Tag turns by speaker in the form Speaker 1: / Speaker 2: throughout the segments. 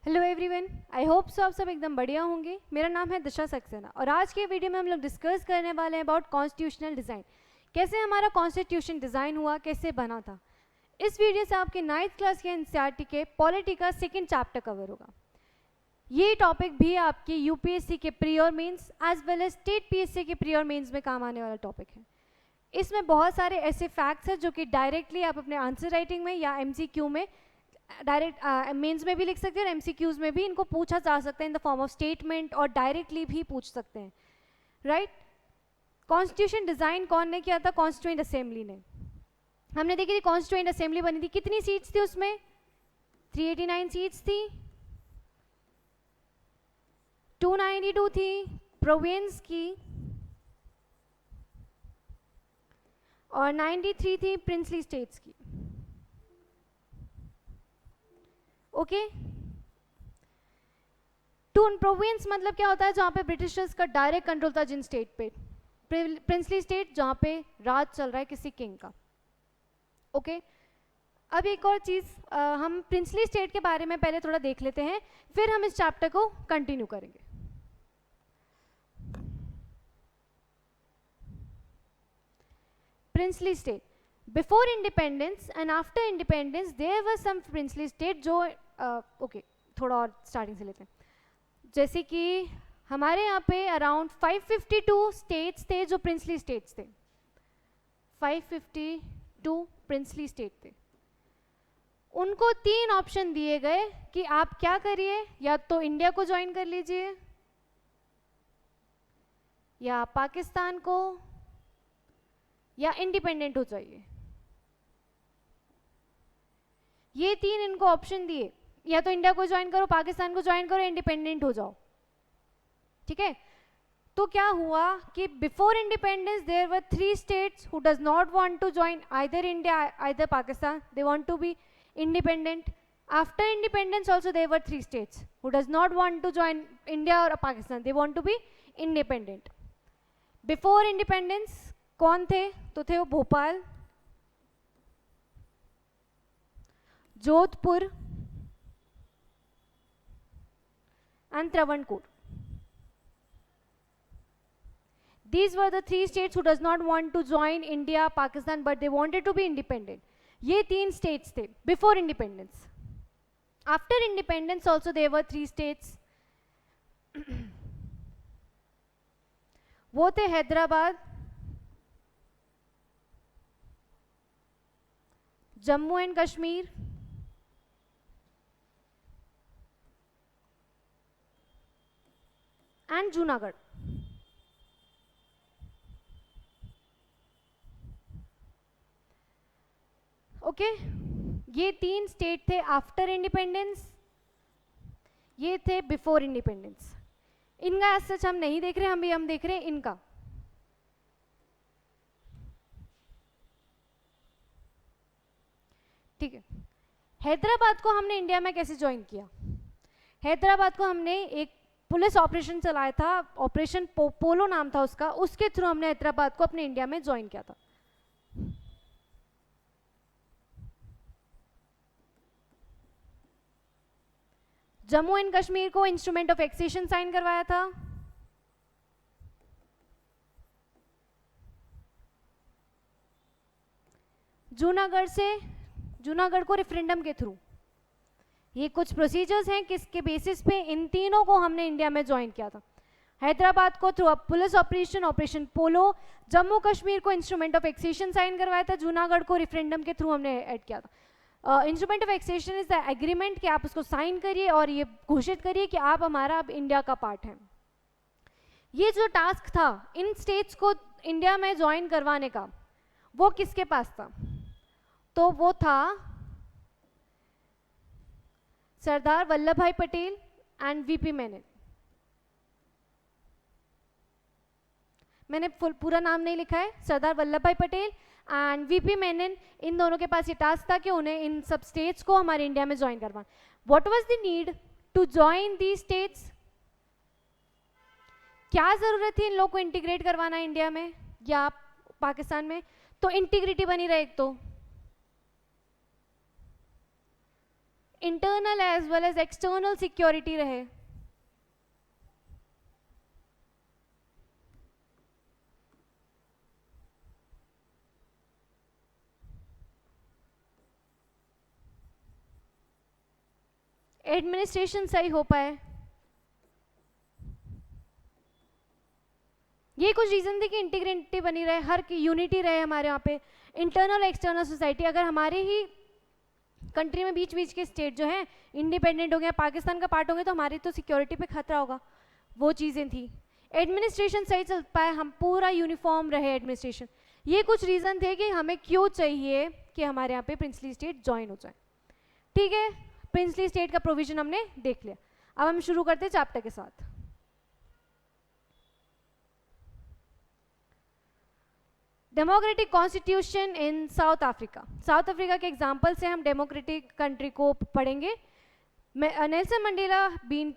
Speaker 1: Hello everyone, I hope so आप सब एकदम बढ़िया होंगे। मेरा नाम है दिशा सक्सेना और आज के वीडियो में हम लोग डिस्कस करने वाले हैं अबाउट कॉन्स्टिट्यूशनल डिज़ाइन। कैसे हमारा कॉन्स्टिट्यूशन डिज़ाइन हुआ, कैसे बना था। इस वीडियो से आपके 9th क्लास के एनसीईआरटी के पॉलिटी का सेकेंड चैप्टर कवर होगा। ये टॉपिक भी आपके यूपीएससी के प्री और mains as well as state PSC के प्री और मेंस में काम आने वाला टॉपिक है। इसमें बहुत सारे ऐसे फैक्ट्स हैं जो कि डायरेक्टली आप अपने आंसर राइटिंग में या एमसीक्यू में डायरेक्ट मेंस में भी लिख सकते हैं और एमसीक्यूज में भी इनको पूछा जा सकता है in the form of statement और डायरेक्टली भी पूछ सकते हैं, राइट। कॉन्स्टिट्यूशन डिज़ाइन कौन ने किया था? कॉन्स्टिट्यूएंट असेंबली ने। हमने देखी थी कॉन्स्टिट्यूएंट असेंबली बनी थी, कितनी सीट्स थी उसमें? 389 सीट्स थी, 292 थी प्रोविंस की और 93 थी प्रिंसली स्टेट्स की। ओके, टू प्रोविंस मतलब क्या होता है? जहाँ पे ब्रिटिशर्स का डायरेक्ट कंट्रोल था जिन स्टेट पे। प्रिंसली स्टेट जहाँ पे राज चल रहा है किसी किंग का। ओके, अब एक और चीज़ हम प्रिंसली स्टेट के बारे में पहले थोड़ा देख लेते हैं, फिर हम इस चैप्टर को कंटिन्यू करेंगे। Princely state before independence and after independence there were some princely state जो ओके, थोड़ा और स्टार्टिंग से लेते हैं। जैसे कि हमारे यहाँ पे अराउंड 552 स्टेट्स थे जो प्रिंसली स्टेट्स थे। 552 प्रिंसली स्टेट थे। उनको 3 ऑप्शन दिए गए कि आप क्या करिए, या तो इंडिया को ज्वाइन कर लीजिए, या पाकिस्तान को, या इंडिपेंडेंट हो जाइए। ये 3 इनको ऑप्शन दिए, या तो इंडिया को ज्वाइन करो, पाकिस्तान को ज्वाइन करो, इंडिपेंडेंट हो जाओ। ठीक है, तो क्या हुआ कि before independence there were 3 states who does not want to join either India either Pakistan, they want to be independent. After independence also there were 3 states who does not want to join India और Pakistan, they want to be independent. Before independence कौन थे? तो थे वो Bhopal, Jodhpur and Travancore. These were the 3 states who does not want to join India, Pakistan, but they wanted to be independent. ये 3 states थे before independence. After independence also there were 3 states. वो थे Hyderabad, Jammu and Kashmir and Junagadh. Okay, ये 3 state थे after independence, ये थे before independence. इनका as such हम नहीं देख रहे, हम देख रहे हैं इनका। ठीक है, हैदराबाद को हमने इंडिया में कैसे ज्वाइन किया? हैदराबाद को हमने एक पुलिस ऑपरेशन चलाया था, ऑपरेशन पोलो नाम था उसका, उसके थ्रू हमने हैदराबाद को अपने इंडिया में ज्वाइन किया था। जम्मू एंड कश्मीर को इंस्ट्रूमेंट ऑफ एक्सेशन साइन करवाया था। जूनागढ़ को रेफरेंडम के थ्रू। ये कुछ प्रोसीजर्स हैं किसके बेसिस पे इन तीनों को हमने इंडिया में ज्वाइन किया था। हैदराबाद को थ्रू पुलिस ऑपरेशन पोलो, जम्मू कश्मीर को इंस्ट्रूमेंट ऑफ एक्सेशन साइन करवाया था, जूनागढ़ को रेफरेंडम के थ्रू हमने ऐड किया था। Instrument of accession is the agreement कि आप उसको साइन करिए और ये घोषित करिए कि आप हमारा अब इंडिया का पार्ट हैं। ये जो टास्क था इन स्टेट्स को इंडिया में ज्वाइन करवाने का, वो किसके पास था? तो वो था सरदार वल्लभ भाई पटेल एंड वीपी मेनन। मैंने पूरा नाम नहीं लिखा है, सरदार वल्लभ भाई पटेल एंड वीपी मेनन, इन दोनों के पास ये टास्क था कि उन्हें इन सब स्टेट्स को हमारे इंडिया में ज्वाइन करवाना। What was the need to join the states? क्या जरूरत थी इन लोगों को इंटीग्रेट करवाना इंडिया में या पाकिस्तान में? तो इंटीग्रिटी बनी रहे। एक तो internal as well as external security रहे। एडमिनिस्ट्रेशन सही हो पाए। ये कुछ रीजन थे कि इंटीग्रिटी बनी रहे, हर की यूनिटी रहे हमारे यहाँ पे। इंटरनल एक्सटर्नल सोसाइटी, अगर हमारे ही कंट्री में बीच बीच के स्टेट जो हैं इंडिपेंडेंट हो गए, पाकिस्तान का पार्ट होंगे, तो हमारी तो सिक्योरिटी पे खतरा होगा। वो चीज़ें थी। एडमिनिस्ट्रेशन सही चल पाए, हम पूरा यूनिफॉर्म रहे एडमिनिस्ट्रेशन। ये कुछ रीज़न थे कि हमें क्यों चाहिए कि हमारे यहाँ पे प्रिंसली स्टेट ज्वाइन हो जाए। ठीक है, प्रिंसली स्टेट का प्रोविजन हमने देख लिया। अब हम शुरू करते हैं चैप्टर के साथ। Democratic constitution in South Africa. South Africa के एग्जाम्पल से हम डेमोक्रेटिक कंट्री को पढ़ेंगे। Nelson Mandela been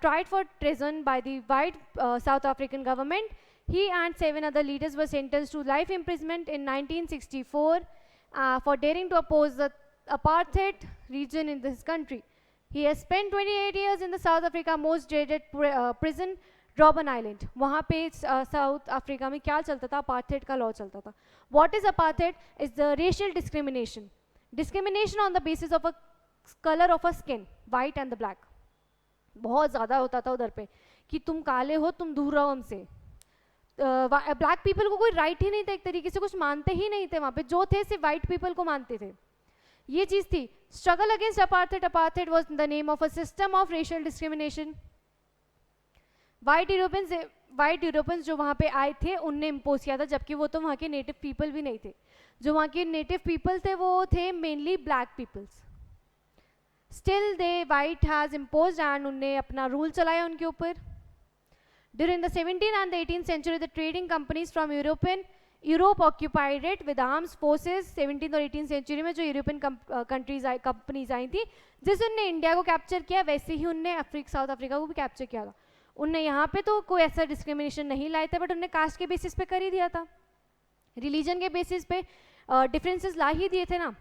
Speaker 1: tried for treason by the white South African government. He and 7 other leaders were sentenced to life imprisonment in 1964 for daring to oppose the apartheid region in this country. He has spent 28 years in the South Africa most dreaded prison, Robben island. वहाँ पे south Africa में क्या चलता था? Apartheid का law चलता था। What is apartheid? Is the racial discrimination, discrimination on the basis of a colour of a skin, white and the black. बहुत ज़्यादा होता था उधर पे कि तुम काले हो, तुम दूर रहो हमसे। ब्लैक पीपल को कोई राइट ही नहीं था, एक तरीके से कुछ मानते ही नहीं थे वहाँ पे, जो थे सिर्फ वाइट पीपल को मानते थे। ये चीज़ थी। Struggle against apartheid. Apartheid was the name of a system of racial discrimination. White Europeans जो वहाँ पे आए थे उनने इम्पोज किया था, जबकि वो तो वहाँ के नेटिव पीपल भी नहीं थे। जो वहाँ के नेटिव पीपल थे वो थे mainly black peoples. Still they white has impose and उनने अपना रूल चलाया उनके ऊपर। During the 17th and the 18th century the trading companies from Europe occupied it with arms forces. 17th और 18th सेंचुरी में जो यूरोपियन कंपनीज आई थी, जिस उनने इंडिया को कैप्चर किया, वैसे ही उनने साउथ अफ्रीका को भी कैप्चर किया था। उनने यहाँ पे तो कोई ऐसा डिस्क्रिमिनेशन नहीं लाए थे, बट उनने कास्ट के बेसिस पे कर ही दिया था, रिलीजन के बेसिस पे डिफरेंसेस ला ही दिए थे ना।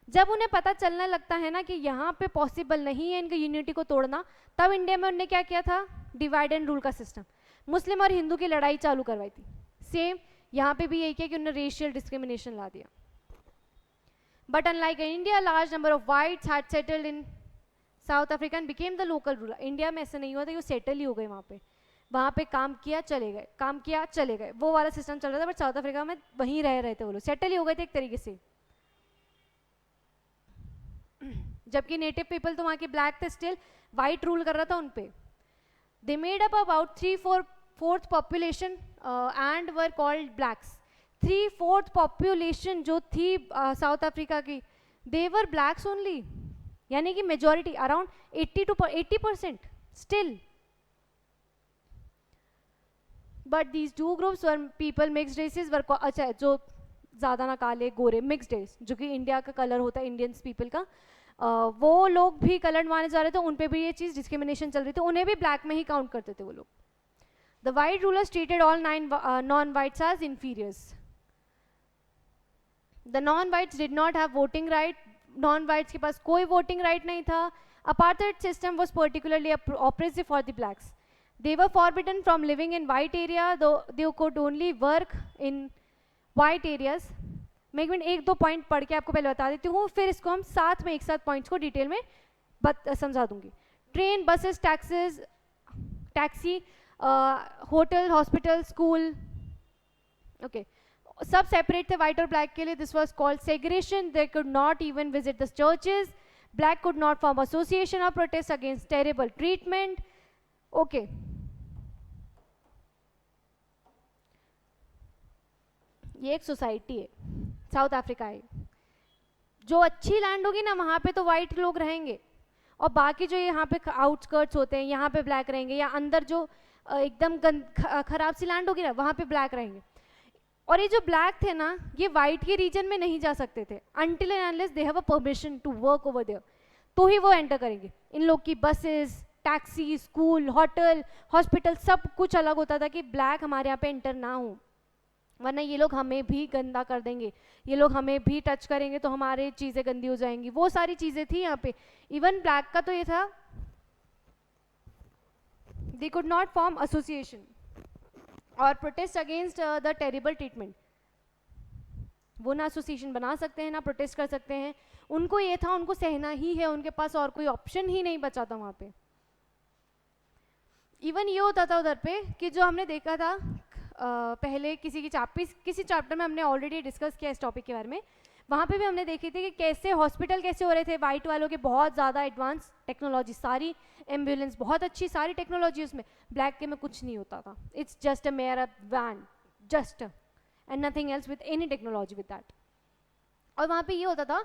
Speaker 1: जब उन्हें पता चलने लगता है ना कि यहाँ पे पॉसिबल नहीं है इनकी यूनिटी को तोड़ना, तब इंडिया में उन्होंने क्या किया था? डिवाइड एंड रूल का सिस्टम, मुस्लिम और हिंदू की लड़ाई चालू करवाई थी। सेम यहाँ पे भी यही किया कि उन्होंने रेशियल डिस्क्रिमिनेशन ला दिया। But unlike India, large number of whites had settled in South Africa and became the local ruler. India में ऐसा नहीं हुआ था कि वो सेटल ही हो गए वहाँ पे काम किया चले गए, काम किया चले गए, वो वाला सिस्टम चल रहा था। बट साउथ अफ्रीका में वहीं रह रहे थे वो लोग, सेटल ही हो गए थे एक तरीके से। जबकि नेटिव पीपल तो वहाँ के ब्लैक थे, स्टिल वाइट रूल कर रहा था उन पे। They made up about 3/4 population and were called blacks. 3/4 population जो थी साउथ अफ्रीका की, दे वर ब्लैक्स ओनली, यानी कि majority around 80% still. But these two groups were people mixed races were, अच्छा जो ज़्यादा ना काले गोरे मिक्स्ड रेस, जो कि इंडिया का कलर होता है इंडियंस पीपल का, वो लोग भी कलर्ड माने जा रहे थे, उन पे भी ये चीज़ डिस्क्रिमिनेशन चल रही थी, उन्हें भी ब्लैक में ही काउंट करते थे वो लोग। The white rulers treated all 9 non whites as inferiors. The non whites did not have voting right, non whites के पास कोई वोटिंग राइट नहीं था। Apartheid system was particularly oppressive for the blacks. They were forbidden from living in white area, they could only work in white areas. मैं एक minute 1-2 point पढ़ के आपको पहले बता देती हूँ, फिर इसको हम साथ में एक साथ पॉइंट्स को डिटेल में समझा दूंगी। Train, buses, taxi, hotel, hospital, school, okay, सब सेपरेट थे वाइट और ब्लैक के लिए। This was called segregation. They could not even visit the churches. Black could not form association और protest against terrible treatment. Okay, ये एक society है, south Africa है। जो अच्छी लैंड होगी ना वहाँ पे तो वाइट लोग रहेंगे, और बाकी जो यहाँ पे आउटस्कर्ट्स होते हैं यहाँ पे ब्लैक रहेंगे, या अंदर जो एकदम खराब सी लैंड होगी ना वहाँ पे ब्लैक रहेंगे। और ये जो ब्लैक थे ना, ये वाइट के रीजन में नहीं जा सकते थे until and unless they have a permission to work over there, तो ही वो एंटर करेंगे। इन लोग की buses, taxi, school, hotel, hospital सब कुछ अलग होता था कि ब्लैक हमारे यहाँ पे एंटर ना हो। वरना ये लोग हमें भी गंदा कर देंगे, ये लोग हमें भी टच करेंगे तो हमारी चीज़ें गंदी हो जाएंगी, वो सारी चीज़ें थी यहाँ पे। इवन ब्लैक का तो ये था, they could not form association और protest against the terrible treatment. वो ना एसोसिएशन बना सकते हैं ना प्रोटेस्ट कर सकते हैं, उनको ये था उनको सहना ही है, उनके पास और कोई ऑप्शन ही नहीं बचा था वहाँ पे। इवन ये होता था उधर पे कि जो हमने देखा था पहले किसी चैप्टर में हमने ऑलरेडी डिस्कस किया इस टॉपिक के बारे में, वहाँ पे भी हमने देखी थी कि कैसे हॉस्पिटल कैसे हो रहे थे वाइट वालों के, बहुत ज़्यादा एडवांस टेक्नोलॉजी, सारी एम्बुलेंस बहुत अच्छी, सारी टेक्नोलॉजी उसमें। ब्लैक के में कुछ नहीं होता था, it's just a mere van just and nothing else with any technology with that. और वहाँ पे ये होता था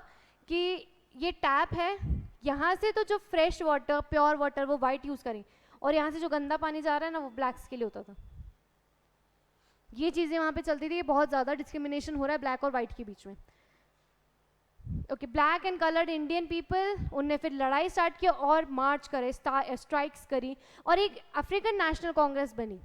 Speaker 1: कि ये टैप है, यहाँ से तो जो फ्रेश वाटर प्योर वाटर वो वाइट यूज़ करें, और यहाँ से जो गंदा पानी जा रहा है ना वो ब्लैक्स के लिए होता था। ये चीज़ें वहाँ पे चलती थी, बहुत ज़्यादा डिस्क्रिमिनेशन हो रहा है ब्लैक और वाइट के बीच में। Okay, black and coloured Indian people, उनने फिर लड़ाई स्टार्ट की और मार्च करे, स्ट्राइक्स करी, और एक अफ्रीकन नेशनल कांग्रेस बनी,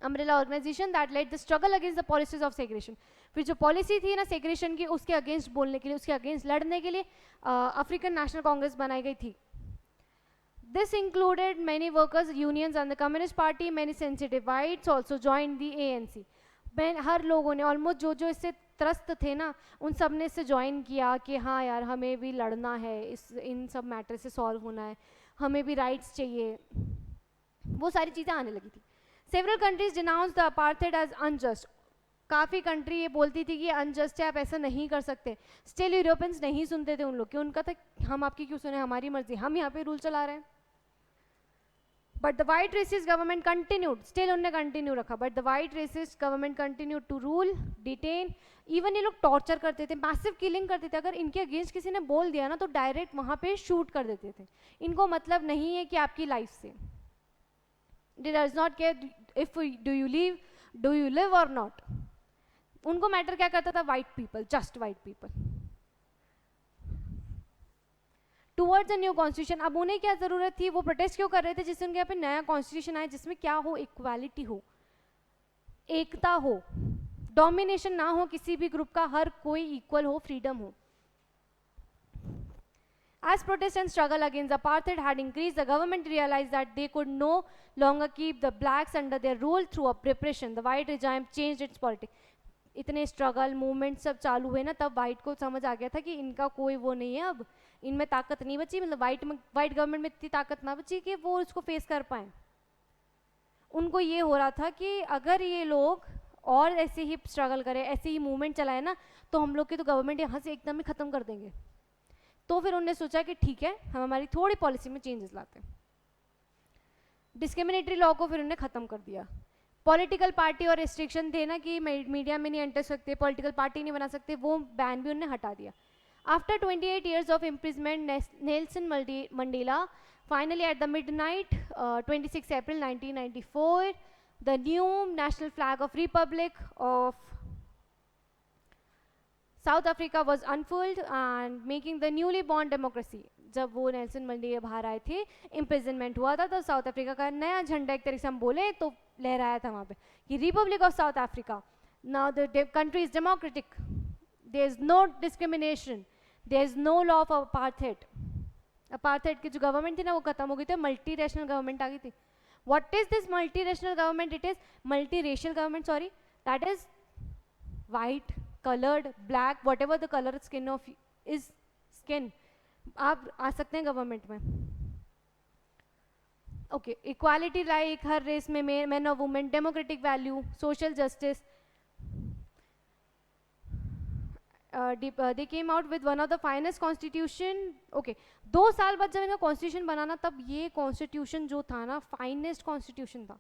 Speaker 1: umbrella organisation that led the struggle against the policies of segregation. फिर जो पॉलिसी थी ना सेग्रेशन की, उसके अगेंस्ट बोलने के लिए, उसके अगेंस्ट लड़ने के लिए अफ्रीकन नेशनल कांग्रेस बनाई गई थी। This included many workers unions and the Communist Party. Many sensitive whites also joined the ANC. हर लोगों ने ऑलमोस्ट जो इससे त्रस्त थे ना, उन सब ने इससे ज्वाइन किया कि हाँ यार हमें भी लड़ना है, इन सब मैटर से सॉल्व होना है, हमें भी राइट्स चाहिए, वो सारी चीज़ें आने लगी थी। Several countries denounced the apartheid as unjust. काफ़ी कंट्री ये बोलती थी कि अनजस्ट है, आप ऐसा नहीं कर सकते। स्टिल यूरोपियंस नहीं सुनते थे उन लोग कि, उनका था हम आपकी क्यों सुने, हमारी मर्जी, हम यहाँ पे रूल चला रहे हैं। But the white racist government continued, still उन्होंने कंटिन्यू रखा, but the white racist government continued to rule, detain, even ये लोग टॉर्चर करते थे, मैसिव किलिंग करते थे। अगर इनके अगेंस्ट किसी ने बोल दिया ना तो डायरेक्ट वहाँ पे शूट कर देते थे। इनको मतलब नहीं है कि आपकी लाइफ से, they does not care if do you live or not। उनको मैटर क्या करता था, white people, just white people. Towards a new constitution, अब उन्हें क्या जरूरत थी, वो प्रोटेस्ट क्यों कर रहे थे, जिससे उनके यहाँ पे नया कॉन्स्टिट्यूशन आए जिसमें क्या हो, इक्वालिटी हो, एकता हो, डोमिनेशन ना हो किसी भी ग्रुप का, हर कोई इक्वल हो, फ्रीडम हो। As protest and struggle against apartheid had increased, the government realized that they could no longer keep the blacks under their rule through repression. The white regime changed its politics. इतने struggle movement सब चालू हुए ना, तब white को समझ आ गया था कि इनका कोई वो नहीं है, अब इनमें ताकत नहीं बची, मतलब वाइट गवर्नमेंट में इतनी ताकत ना बची कि वो उसको फेस कर पाए। उनको ये हो रहा था कि अगर ये लोग और ऐसे ही स्ट्रगल करें, ऐसे ही मूवमेंट चलाए ना, तो हम लोग की तो गवर्नमेंट यहाँ से एकदम ही ख़त्म कर देंगे। तो फिर उन्होंने सोचा कि ठीक है, हम हमारी थोड़ी पॉलिसी में चेंजेस लाते हैं। डिस्क्रिमिनेटरी लॉ को फिर उन्होंने ख़त्म कर दिया। पॉलिटिकल पार्टी और रिस्ट्रिक्शन थे ना कि मीडिया में नहीं एंटर सकते, पॉलिटिकल पार्टी नहीं बना सकते, वो बैन भी उन्होंने हटा दिया। After 28 years of imprisonment, Nelson Mandela finally at the midnight 26 April 1994 the new national flag of Republic of South Africa was unfurled and making the newly born democracy। जब वो नेल्सन मंडेला बाहर आए थे, imprisonment हुआ था, तो south Africa का नया झंडा एक तरीके से हम बोले तो लहराया था वहाँ पे कि Republic of South Africa, now the country is democratic, there is no discrimination, there is no law of apartheid. Apartheid की जो गवर्नमेंट थी ना वो खत्म हो गई थी, मल्टी रेशनल गवर्नमेंट आ गई थी। What is this multi rational government? It is multi racial government, sorry, that is white, colored, black, whatever the color skin of is skin, आप आ सकते हैं गवर्नमेंट में। ओके, इक्वालिटी लाइक हर race में man और women, democratic value, social justice. they came out with one of the finest constitution। okay, 2 साल बाद जब इनका कॉन्स्टिट्यूशन बनाना, तब ये कॉन्स्टिट्यूशन जो था ना फाइनेस्ट कॉन्स्टिट्यूशन था,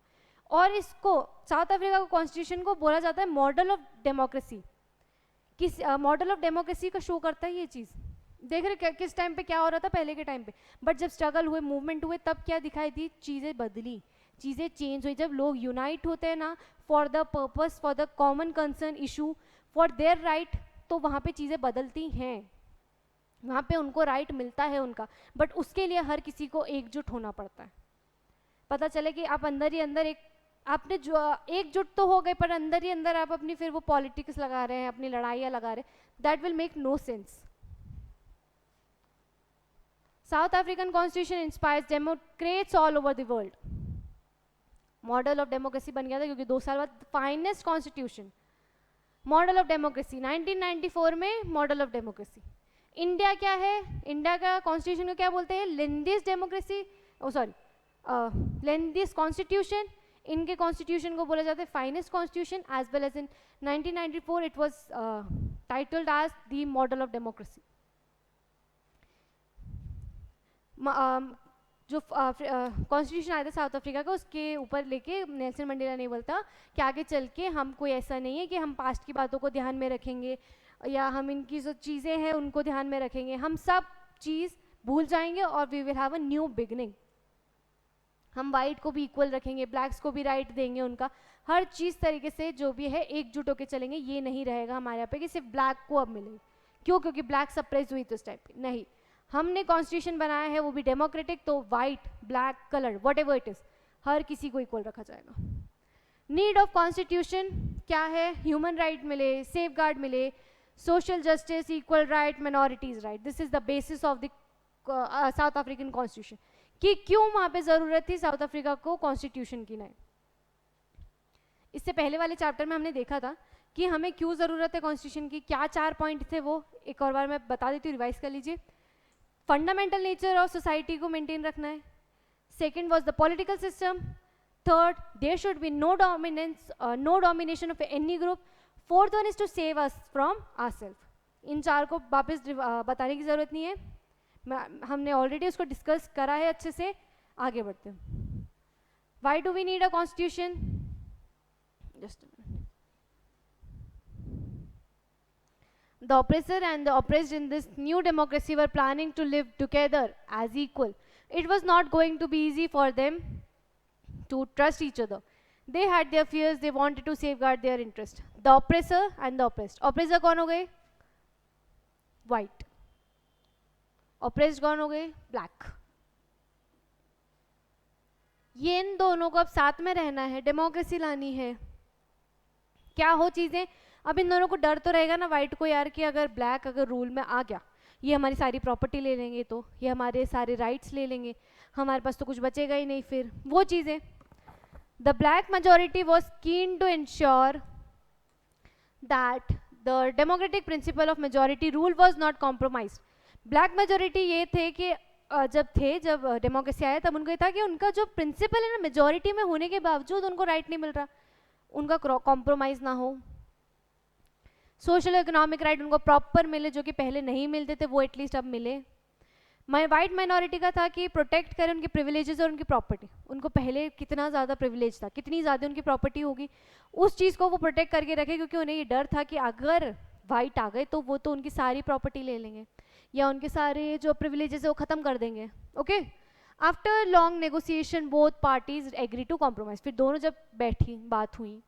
Speaker 1: और इसको साउथ अफ्रीका को कॉन्स्टिट्यूशन को बोला जाता है मॉडल ऑफ डेमोक्रेसी। किस मॉडल ऑफ डेमोक्रेसी का शो करता है ये चीज़। देख रहे किस टाइम पे क्या हो रहा था पहले के टाइम पे, बट जब स्ट्रगल हुए, मूवमेंट हुए, तब क्या दिखाई दी, चीज़ें बदली, चीज़ें चेंज हुई। जब लोग यूनाइट होते हैं ना for the purpose, for the common concern issue, for their right, तो वहाँ पे चीज़ें बदलती हैं, वहाँ पे उनको राइट मिलता है उनका, बट उसके लिए हर किसी को एकजुट होना पड़ता है। पता चले कि आप अंदर ही अंदर एक आपने जो एकजुट तो हो गए पर अंदर ही अंदर आप अपनी फिर वो पॉलिटिक्स लगा रहे हैं, अपनी लड़ाइयाँ लगा रहे हैं, that will make no sense. South African constitution inspires democrats all over the world. Model of democracy बन गया था क्योंकि 2 साल बाद finest constitution, model of democracy 1994 में मॉडल ऑफ डेमोक्रेसी. इंडिया क्या है, इंडिया का कॉन्स्टिट्यूशन को क्या बोलते हैं, लेंदिस डेमोक्रेसी, ओ सॉरी लेंदिस कॉन्स्टिट्यूशन. इनके कॉन्स्टिट्यूशन को बोला जाता है finest constitution. As well as in 1994 it was titled as the model of democracy. जो कॉन्स्टिट्यूशन आया था साउथ अफ्रीका का, उसके ऊपर लेके नेल्सन मंडेला ने बोलता कि आगे चल के हम कोई ऐसा नहीं है कि हम पास्ट की बातों को ध्यान में रखेंगे या हम इनकी जो चीज़ें हैं उनको ध्यान में रखेंगे, हम सब चीज़ भूल जाएंगे और we will have a new beginning. हम वाइट को भी इक्वल रखेंगे, ब्लैक्स को भी राइट देंगे, उनका हर चीज़ तरीके से जो भी है एकजुट होकर चलेंगे. ये नहीं रहेगा हमारे यहाँ पे कि सिर्फ ब्लैक को अब मिले. क्यों? क्योंकि ब्लैक सप्रेस हुई तो इस टाइप की नहीं. हमने कॉन्स्टिट्यूशन बनाया है वो भी डेमोक्रेटिक, तो white black colour whatever it is हर किसी को इक्वल रखा जाएगा. नीड ऑफ कॉन्स्टिट्यूशन क्या है, ह्यूमन राइट मिले, सेफ गार्ड मिले, social justice, equal right, minorities right. This is the basis of the south African constitution. कि क्यों वहाँ पे ज़रूरत थी साउथ अफ्रीका को कॉन्स्टिट्यूशन की. नहीं, इससे पहले वाले चैप्टर में हमने देखा था कि हमें क्यों ज़रूरत है कॉन्स्टिट्यूशन की, क्या 4 पॉइंट थे वो एक और बार मैं बता देती हूँ, रिवाइज कर लीजिए. फंडामेंटल नेचर ऑफ सोसाइटी को मेंटेन रखना है. Second was the political system. Third, there should be no dominance, no domination of any group. Fourth one is to save us from ourself. In 4 को वापस बताने की ज़रूरत नहीं है, हमने ऑलरेडी उसको डिस्कस करा है अच्छे से. आगे बढ़ते हैं. Why do we need a constitution? Just the oppressor and the oppressed in this new democracy were planning to live together as equal. It was not going to be easy for them to trust each other. They had their fears, they wanted to safeguard their interest. The oppressor and the oppressed. Oppressor कौन हो गए? White. Oppressed कौन हो गए? Black. ये इन दोनों को अब साथ में रहना है, डेमोक्रेसी लानी है. क्या हो चीज़ें, अब इन दोनों को डर तो रहेगा ना वाइट को यार कि अगर ब्लैक अगर रूल में आ गया, ये हमारी सारी प्रॉपर्टी ले लेंगे, तो ये हमारे सारे राइट्स ले लेंगे, हमारे पास तो कुछ बचेगा ही नहीं. फिर वो चीज़ें. The black majority was keen to ensure that the democratic principle of majority rule was not compromise. Black majority ये थे कि जब डेमोक्रेसी आया तब उनको ये था कि उनका जो प्रिंसिपल है ना, मेजॉरिटी में होने के बावजूद उनको राइट नहीं मिल रहा, उनका कॉम्प्रोमाइज़ ना हो. सोशल इकोनॉमिक राइट उनको प्रॉपर मिले, जो कि पहले नहीं मिलते थे, वो एटलीस्ट अब मिले. वाइट माइनॉरिटी का था कि प्रोटेक्ट करें उनकी प्रिविलेजेस और उनकी प्रॉपर्टी. उनको पहले कितना ज़्यादा प्रिविलेज था, कितनी ज़्यादा उनकी प्रॉपर्टी होगी, उस चीज़ को वो प्रोटेक्ट करके रखे, क्योंकि उन्हें ये डर था कि अगर वाइट आ गए तो वो तो उनकी सारी प्रॉपर्टी ले लेंगे या उनके सारे जो प्रिविलेजेस है वो ख़त्म कर देंगे. Okay. After long negotiation both parties agree to compromise. फिर दोनों जब बैठी बात हुई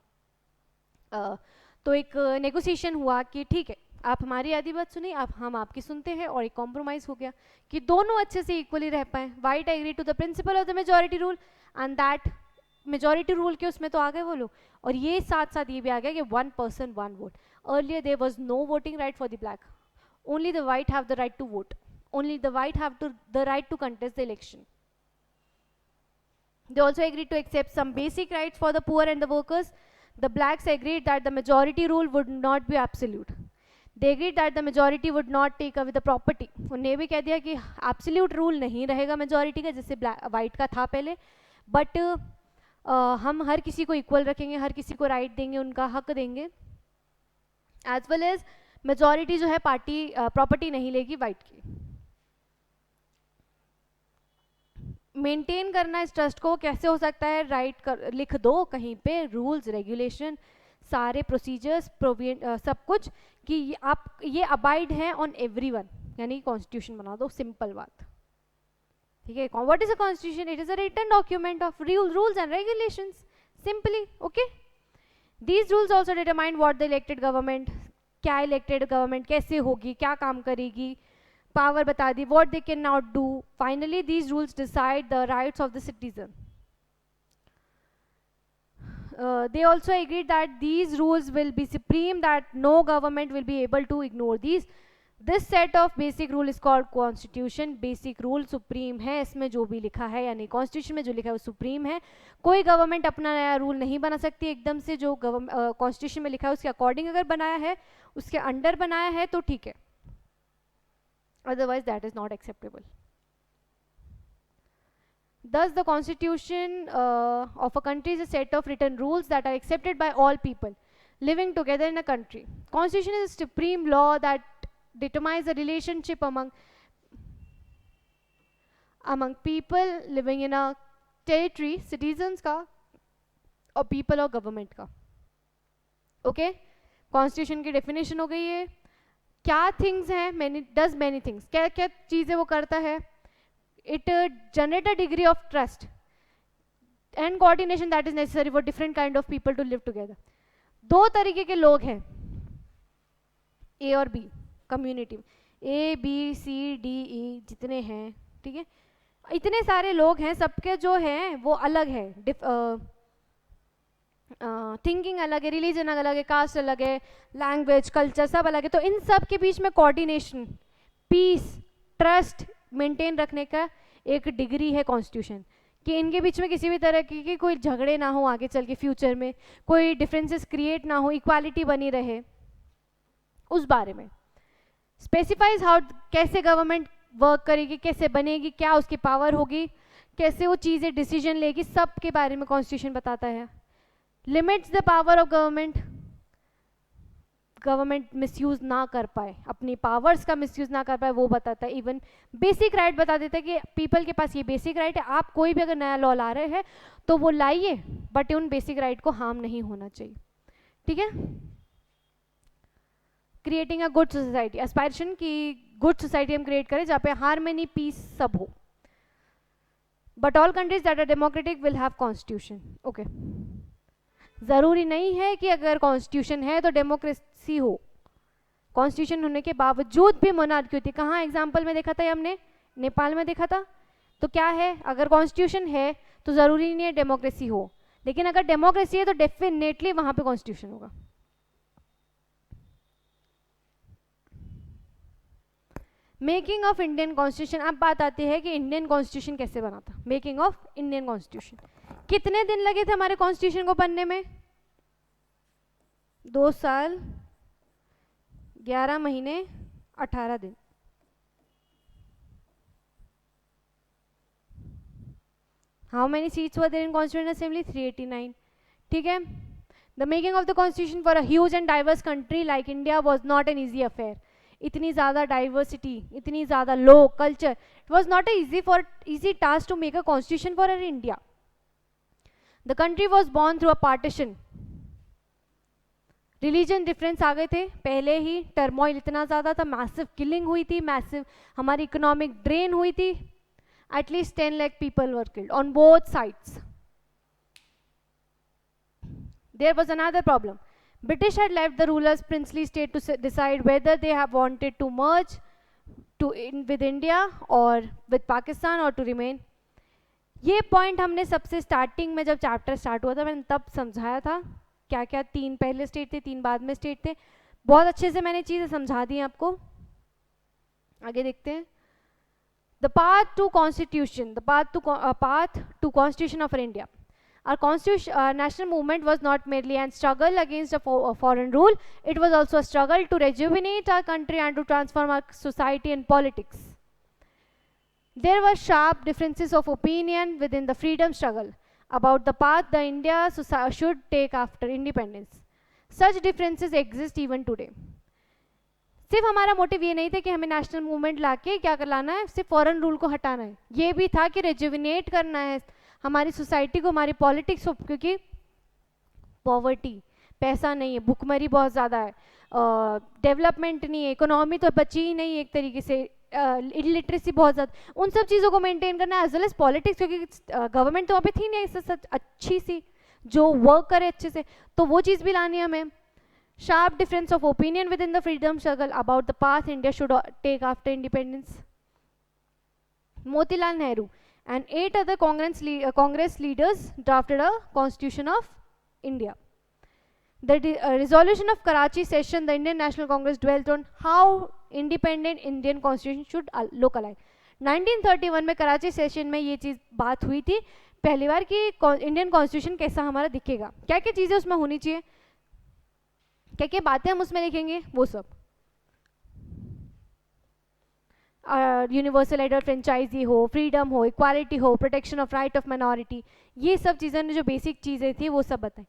Speaker 1: तो एक नेगोशिएशन हुआ कि ठीक है, आप हमारी आधी बात सुनिए, हम आपकी सुनते हैं, और एक कॉम्प्रोमाइज़ हो गया कि दोनों अच्छे से इक्वली रह पाएँ. White agree to the principle of the majority rule and that majority rule के उसमें तो आ गए वो लोग, और ये साथ साथ ये भी आ गया कि 1 person 1 vote. Earlier there was no voting right for the black, only the white have the right to vote, only the white have the right to contest the election. They also agreed to accept some basic rights for the poor and the workers. The blacks agreed that the majority rule would not be absolute. They agreed that the majority would not take away the property. उन्हें भी कह दिया कि absolute rule नहीं रहेगा majority का, जैसे white का था पहले, but हम हर किसी को equal रखेंगे, हर किसी को right देंगे, उनका हक देंगे. As well as majority जो है पार्टी property नहीं लेगी white की. मेंटेन करना इस ट्रस्ट को कैसे हो सकता है? लिख दो कहीं पे रूल्स, रेगुलेशन, सारे प्रोसीजर्स, सब कुछ कि आप ये अबाइड हैं ऑन एवरीवन, यानी कॉन्स्टिट्यूशन बना दो. सिंपल बात, ठीक है. What is a constitution? It is a written document of rules and regulations, simply. Okay. These rules also determine what the elected government, क्या इलेक्टेड गवर्नमेंट कैसे होगी, क्या काम करेगी, पावर बता दी, what they cannot do. Finally these rules decide the rights of the citizen. they also agreed that these rules will be supreme, that no government will be able to ignore these. This set of basic rule is called constitution. basic rule supreme है, इसमें जो भी लिखा है, यानी constitution में जो लिखा है वो supreme है. कोई government अपना नया rule नहीं बना सकती एकदम से. जो constitution में लिखा है उसके according अगर बनाया है, उसके under बनाया है तो ठीक है, otherwise that is not acceptable. Thus, the constitution of a country is a set of written rules that are accepted by all people living together in a country. Constitution is a supreme law that determines the relationship among people living in a territory, citizens का और people और government का. Okay? Constitution की definition हो गई है. क्या things हैं? Does many things. क्या क्या चीज़ें वो करता है? It generates a degree of trust and coordination that is necessary for different kind of people to live together. दो तरीके के लोग हैं, A और B कम्युनिटी में. A, B, C, D, E जितने हैं, ठीक है, इतने सारे लोग हैं, सबके जो हैं वो अलग है. थिंकिंग अलग है, रिलीजन अलग है, कास्ट अलग है, लैंग्वेज, कल्चर सब अलग है. तो इन सब के बीच में कोऑर्डिनेशन, पीस, ट्रस्ट मेंटेन रखने का एक डिग्री है कॉन्स्टिट्यूशन, कि इनके बीच में किसी भी तरह की कोई झगड़े ना हो, आगे चल के फ्यूचर में कोई डिफरेंसेस क्रिएट ना हो, इक्वालिटी बनी रहे. उस बारे में स्पेसिफाइज हाउ, कैसे गवर्नमेंट वर्क करेगी, कैसे बनेगी, क्या उसकी पावर होगी, कैसे वो चीज़ें डिसीजन लेगी, सब के बारे में कॉन्स्टिट्यूशन बताता है. Limits the power of government, government misuse ना कर पाए, अपनी पावर्स का मिसयूज ना कर पाए, वो बताता है. इवन बेसिक राइट बता देता है कि पीपल के पास ये बेसिक राइट है, आप कोई भी अगर नया लॉ ला रहे हैं तो वो लाइए, बट उन बेसिक राइट को हार्म नहीं होना चाहिए. ठीक है. Creating a good society, aspiration की गुड सोसाइटी हम क्रिएट करें जहाँ पे हार्मनी, पीस सब हो. But all countries that are democratic will have constitution. Okay, ज़रूरी नहीं है कि अगर कॉन्स्टिट्यूशन है तो डेमोक्रेसी हो. कॉन्स्टिट्यूशन होने के बावजूद भी मोनार्की होती है. कहाँ एग्जाम्पल में देखा था हमने? नेपाल में देखा था. तो क्या है, अगर कॉन्स्टिट्यूशन है तो ज़रूरी नहीं है डेमोक्रेसी हो, लेकिन अगर डेमोक्रेसी है तो डेफिनेटली वहाँ पे कॉन्स्टिट्यूशन होगा. Making of Indian constitution. अब बात आती है कि इंडियन कॉन्स्टिट्यूशन कैसे बना था. मेकिंग ऑफ इंडियन कॉन्स्टिट्यूशन, कितने दिन लगे थे हमारे कॉन्स्टिट्यूशन को बनने में? 2 साल 11 महीने 18 दिन. How many seats were there in constituent assembly? 389. ठीक है. The making of the constitution for a huge and diverse country like India was not an easy affair. इतनी ज़्यादा डाइवर्सिटी, इतनी ज़्यादा लोग, culture, it was not easy task to make a constitution for India. The country was born through a partition. Religion difference आ गए थे पहले ही, turmoil इतना ज़्यादा था, मैसिव किलिंग हुई थी, मैसिव हमारी इकोनॉमिक ड्रेन हुई थी. At least 10 lakh people were killed on both sides. There was another problem. British had left the rulers' princely state to decide whether they have wanted to merge with India or with Pakistan or to remain. ये point हमने सबसे starting में जब chapter start हुआ था मैंने तब समझाया था. क्या क्या 3 पहले स्टेट थे, 3 बाद में स्टेट थे. बहुत अच्छे से मैंने चीज़ें समझा दी आपको. आगे देखते हैं. The path to constitution, the path to constitution of India. Our national movement was not merely a struggle against a foreign rule, it was also a struggle to rejuvenate our country and to transform our society and politics. There were sharp differences of opinion within the freedom struggle about the path the India should take after independence. Such differences exist even today. सिर्फ हमारा motive ये नहीं था कि हमें national movement लाके क्या लाना है, सिर्फ फॉरेन रूल को हटाना है. ये भी था कि रेजुविनेट करना है हमारी सोसाइटी को, हमारी पॉलिटिक्स को, क्योंकि पॉवर्टी, पैसा नहीं है, भुखमरी बहुत ज़्यादा है, डेवलपमेंट नहीं है, इकोनॉमी तो बची ही नहीं एक तरीके से, इलिटरेसी बहुत ज़्यादा. उन सब चीज़ों को मेंटेन करना एज वेल एज पॉलिटिक्स, क्योंकि गवर्नमेंट तो वहाँ पे थी नहीं अच्छी सी जो वर्क करे अच्छे से, तो वो चीज़ भी लानी है हमें. Sharp difference of opinion within the freedom struggle about the path India should take after independence. Motilal Nehru and 8 other Congress leaders drafted a constitution of India. The resolution of Karachi session, the Indian National Congress dwelt on how independent Indian constitution should look alike. 1931 में Karachi session में ये चीज़ बात हुई थी पहली बार कि Indian constitution कैसा हमारा दिखेगा, क्या क्या चीज़ें उसमें होनी चाहिए, क्या क्या बातें हम उसमें लिखेंगे, वो सब. यूनिवर्सल राइट ऑफ फ्रेंचाइजी हो, फ्रीडम हो, इक्वालिटी हो, protection of right of minority, ये सब चीज़ें ने जो बेसिक चीज़ें थी वो सब बताएं.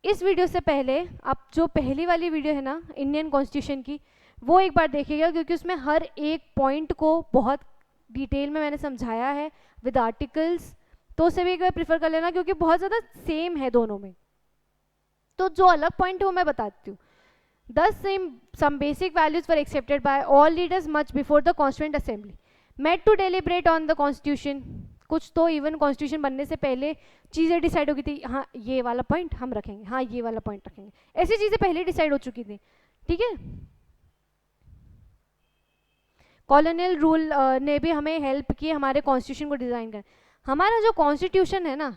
Speaker 1: इस वीडियो से पहले आप जो पहली वाली वीडियो है ना इंडियन कॉन्स्टिट्यूशन की, वो एक बार देखिएगा क्योंकि उसमें हर एक पॉइंट को बहुत डिटेल में मैंने समझाया है विद आर्टिकल्स. तो उसे भी एक बार प्रिफर कर लेना क्योंकि बहुत ज़्यादा सेम है दोनों में. तो जो अलग पॉइंट है वो मैं बताती हूँ. Thus, some basic values were accepted by all leaders much before the Constituent Assembly met to deliberate on the Constitution. कुछ तो इवन कॉन्स्टिट्यूशन बनने से पहले चीज़ें डिसाइड हो गई थी, हाँ ये वाला पॉइंट हम रखेंगे, हाँ ये वाला पॉइंट रखेंगे, ऐसी चीज़ें पहले डिसाइड हो चुकी थी. ठीक है. कॉलोनियल रूल ने भी हमें हेल्प की हमारे कॉन्स्टिट्यूशन को डिज़ाइन करने. हमारा जो कॉन्स्टिट्यूशन है ना